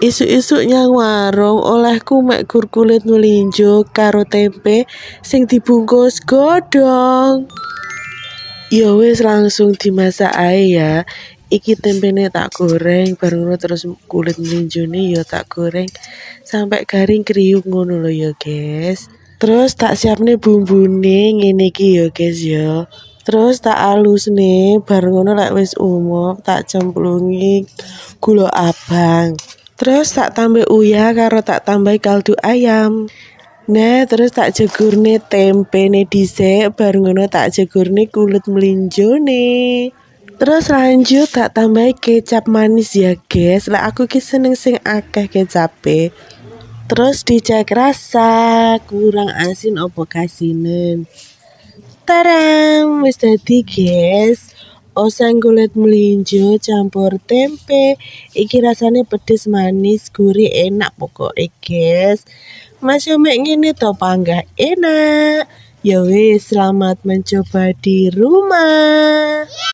Isuk-isuk nyang warung olehku mek gur kulit melinjo karo tempe sing dibungkus godhong. Ya wis langsung dimasak ae ya. Iki tempene tak goreng bar ngono terus kulit melinjone ya tak goreng sampai garing kriuk ngono lho ya guys. Terus tak siapne bumbune ngene iki ya guys ya. Terus tak alusne bar ngono lek wis umop tak cemplungi gula abang. Terus tak tambah uyah karo tak tambahi kaldu ayam. Nah, terus tak jegurne tempene dhisik bar ngono tak jegurne kulit melinjone. Terus lanjut tak tambahi kecap manis ya guys. Lah aku ki seneng sing akeh kecape. Terus dicek rasa, kurang asin opo kasinen. Taram, wis dadi guys. Oseng kulit melinjo campur tempe. Iki rasane pedes manis gurih enak pokoknya guys. Mas yo mek ngene to panggah enak. Ya wis selamat mencoba di rumah.